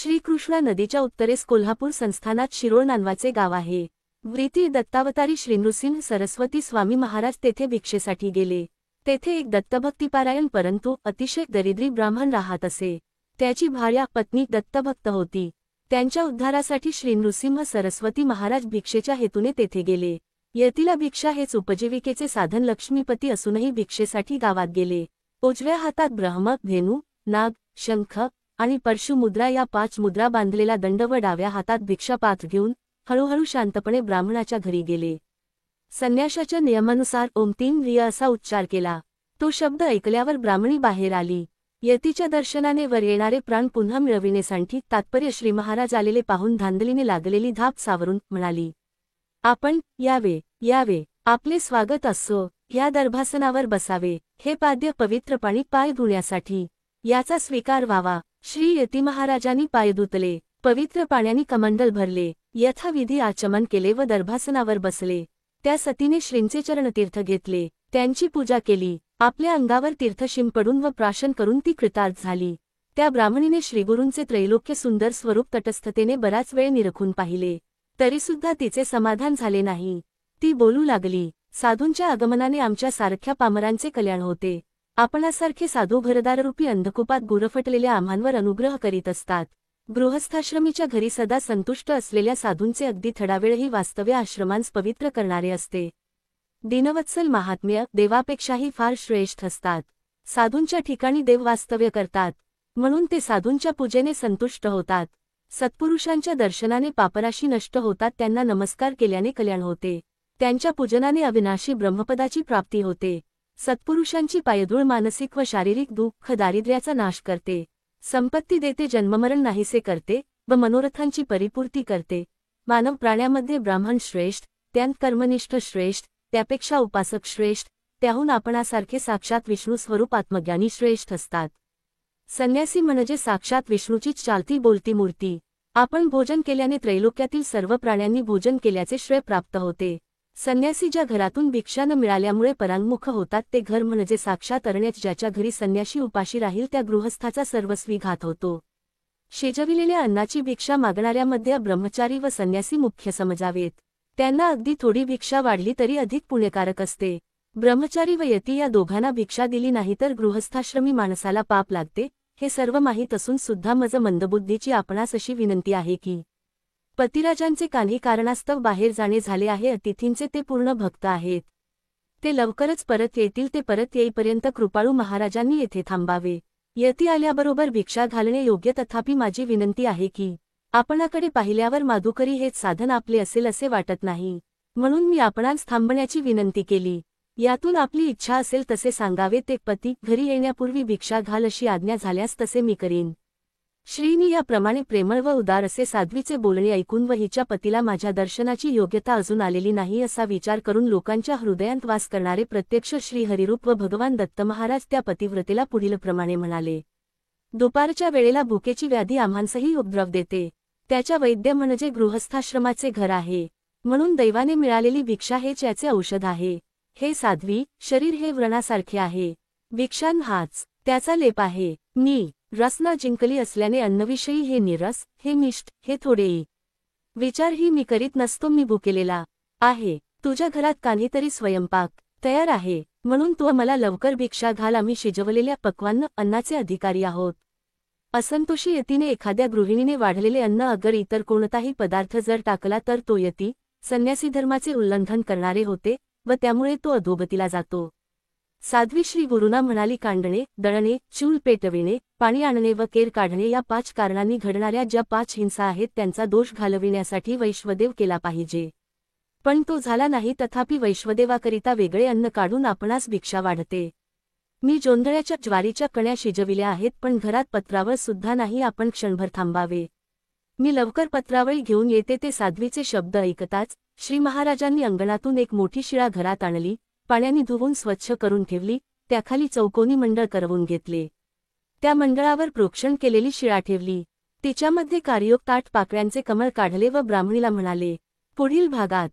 श्रीकृष्णा नदीच्या उत्तरेस कोल्हापूर संस्थानात शिरोळ नावाचे गाव आहे. व्रीती दत्तावतारी श्रीनृसिंह सरस्वती स्वामी महाराज तेथे भिक्षेसाठी गेले. तेथे एक दत्तभक्तिपारायण परंतु अतिशय दरिद्री ब्राह्मण राहत असे. त्याची भार्या पत्नी दत्तभक्त होती. त्यांच्या उद्धारासाठी श्रीनृसिंह सरस्वती महाराज भिक्षेच्या हेतूने तेथे गेले. यतीला भिक्षा हेच उपजीविकेचे साधन लक्ष्मीपती असूनही भिक्षेसाठी गावात गेले. उजव्या हातात ब्रह्म, धेनू, नाग, शंख आणि परशु मुद्रा या 5 मुद्रा बांधलेला दंड व डाव्या हातात भिक्षापात्र घेऊन हळूहळू शांतपणे ब्राह्मणाच्या घरी गेले. संन्याशाच्या नियमानुसार ओम 3 रिय असा उच्चार केला. तो शब्द ऐकल्यावर ब्राह्मणी बाहेर आली. यतीच्या दर्शनाने वर येणारे प्राण पुन्हा मिळविण्यासाठी तात्पर्य श्री महाराज आलेले पाहून धांदलीने लागलेली धाप सावरून म्हणाली, आपण यावे यावे, आपले स्वागत असो. ह्या दर्भासनावर बसावे. हे पाद्य पवित्र पाणी पाय धुण्यासाठी. याचा स्वीकार व्हावा. श्री यती महाराजांनी पाय धुतले. पवित्र पाण्याने कमंडल भरले. यथाविधी आचमन केले व दर्भासनावर बसले. त्या सतीने श्रींचे चरणतीर्थ घेतले. त्यांची पूजा केली. आपल्या अंगावर तीर्थ शिंपडून व प्राशन करून ती कृतार्थ झाली. त्या ब्राह्मणीने श्रीगुरूंचे त्रैलोक्य सुंदर स्वरूप तटस्थतेने बराच वेळ निरखून पाहिले. तरीसुद्धा तिचे समाधान झाले नाही. ती बोलू लागली, साधूंच्या आगमनाने आमच्या सारख्या पामरांचे कल्याण होते. आपणासारखे साधू घरदाररूपी अंधकुपात गुरफटलेल्या आम्हांवर अनुग्रह करीत असतात. गृहस्थाश्रमीच्या घरी सदा संतुष्ट असलेल्या साधूंचे अगदी थोडावेळही वास्तव्य आश्रमांस पवित्र करणारे असते. दीनवत्सल महात्म्य देवापेक्षाही फार श्रेष्ठ असतात. साधूंच्या ठिकाणी देव वास्तव्य करतात म्हणून ते साधूंच्या पूजेने संतुष्ट होतात. सत्पुरुषांच्या दर्शनाने पापराशी नष्ट होतात. त्यांना नमस्कार केल्याने कल्याण होते. त्यांच्या पूजनाने अविनाशी ब्रह्मपदाची प्राप्ती होते. सत्पुरुषांची पायधूळ मानसिक व शारीरिक दुःख दारिद्र्याचा नाश करते. संपत्ती देते, जन्ममरण नाहीसे करते व मनोरथांची परिपूर्ती करते. मानव प्राण्यामध्ये ब्राह्मण श्रेष्ठ, त्यांत कर्मनिष्ठ श्रेष्ठ, त्यापेक्षा उपासक श्रेष्ठ, त्याहून आपणासारखे साक्षात विष्णू स्वरूप आत्मज्ञानी श्रेष्ठ असतात. संन्यासी म्हणजे साक्षात विष्णूचीच चालती बोलती मूर्ती. आपण भोजन केल्याने त्रैलोक्यातील सर्व प्राण्यांनी भोजन केल्याचे श्रेय प्राप्त होते. संन्यासी ज्या घरातून भिक्षा न मिळाल्यामुळे परांगमुख होतात ते घर म्हणजे साक्षात अरण्यात. ज्याच्या घरी संन्याशी उपाशी राहील त्या गृहस्थाचा सर्वस्वी घात होतो. शिजविलेल्या अन्नाची भिक्षा मागणाऱ्यामध्ये ब्रह्मचारी व संन्यासी मुख्य समजावेत. त्यांना अगदी थोडी भिक्षा वाढली तरी अधिक पुण्यकारक असते. ब्रह्मचारी व यती या दोघांना भिक्षा दिली नाही तर गृहस्थाश्रमी माणसाला पाप लागते. हे सर्व माहीत असून सुद्धा मज मंदबुद्धीची आपणास अशी विनंती आहे की पतिराजांचे काही कारणास्तव बाहेर जाणे झाले आहे. अतिथींचे ते पूर्ण भक्त आहेत. ते लवकरच परत येतील. ते परत येईपर्यंत कृपाळू महाराजांनी येथे थांबावे. यती आल्याबरोबर भिक्षा घालणे योग्य. तथापि माझी विनंती आहे की आपणाकडे पाहिल्यावर माधुकरी हेच साधन आपले असेल असे वाटत नाही. म्हणून मी आपणास थांबण्याची विनंती केली. यातून आपली इच्छा असेल तसे सांगावे. ते पती घरी येण्यापूर्वी भिक्षा घाल अशी आज्ञा झाल्यास तसे मी करीन. श्रीनी याप्रमाणे प्रेमळ व उदार असे साध्वीचे बोलणे ऐकून व हिच्या पतीला माझ्या दर्शनाची योग्यता अजून आलेली नाही असा विचार करून लोकांच्या हृदयांत वास करणारे प्रत्यक्ष श्री हरिरूप व भगवान दत्त महाराज त्या पतिव्रतेला पुढील प्रमाणे म्हणाले. दुपारच्या वेळेला भुकेची व्याधी आम्हांसही उपद्रव देते. त्याच्या वैद्य म्हणजे गृहस्थाश्रमाचे घर आहे. म्हणून दैवाने मिळालेली भिक्षा हेच याचे औषध आहे. हे साध्वी, शरीर हे व्रणासारखे आहे. भिक्षान हाच त्याचा लेप आहे. मी रसना जिंकली असल्याने अन्नविषयी हे निरस, हे मिष्ट, हे थोडेही विचारही मी करीत नसतो. मी भुकेलेला आहे. तुझ्या घरात काहीतरी स्वयंपाक तयार आहे म्हणून तू मला लवकर भिक्षा घाल. आम्ही शिजवलेल्या पक्वान्न अन्नाचे अधिकारी आहोत. असंतोषी यतीने एखाद्या गृहिणीने वाढलेले अन्न अगर इतर कोणताही पदार्थ जर टाकला तर तो यती संन्यासी धर्माचे उल्लंघन करणारे होते व त्यामुळे तो अधोगतीला जातो. साध्वी श्री गुरुना म्हणाली, कांडणे, दळणे, चूल पेटविणे, पाणी आणणे व केर काढणे या 5 कारणांनी घडणाऱ्या ज्या 5 हिंसा आहेत त्यांचा दोष घालविण्यासाठी वैश्वदेव केला पाहिजे. पण तो झाला नाही. तथापि वैश्वदेवाकरिता वेगळे अन्न काढून आपणास भिक्षा वाढते. मी जोंधळ्याच्या ज्वारीच्या कण्या शिजविल्या आहेत पण घरात पत्रावळ सुद्धा नाही. आपण क्षणभर थांबावे. मी लवकर पत्रावळी घेऊन येते. ते साध्वीचे शब्द ऐकताच श्री महाराजांनी अंगणातून एक मोठी शिळा घरात आणली. पाण्याने धुवून स्वच्छ करून ठेवली. त्याखाली चौकोनी मंडळ करवून घेतले. त्या मंडळावर प्रोक्षण केलेली शिळा ठेवली. तिच्यामध्ये कार्योक्त 8 पाकळ्यांचे कमळ काढले व ब्राह्मणीला म्हणाले, पुढील भागात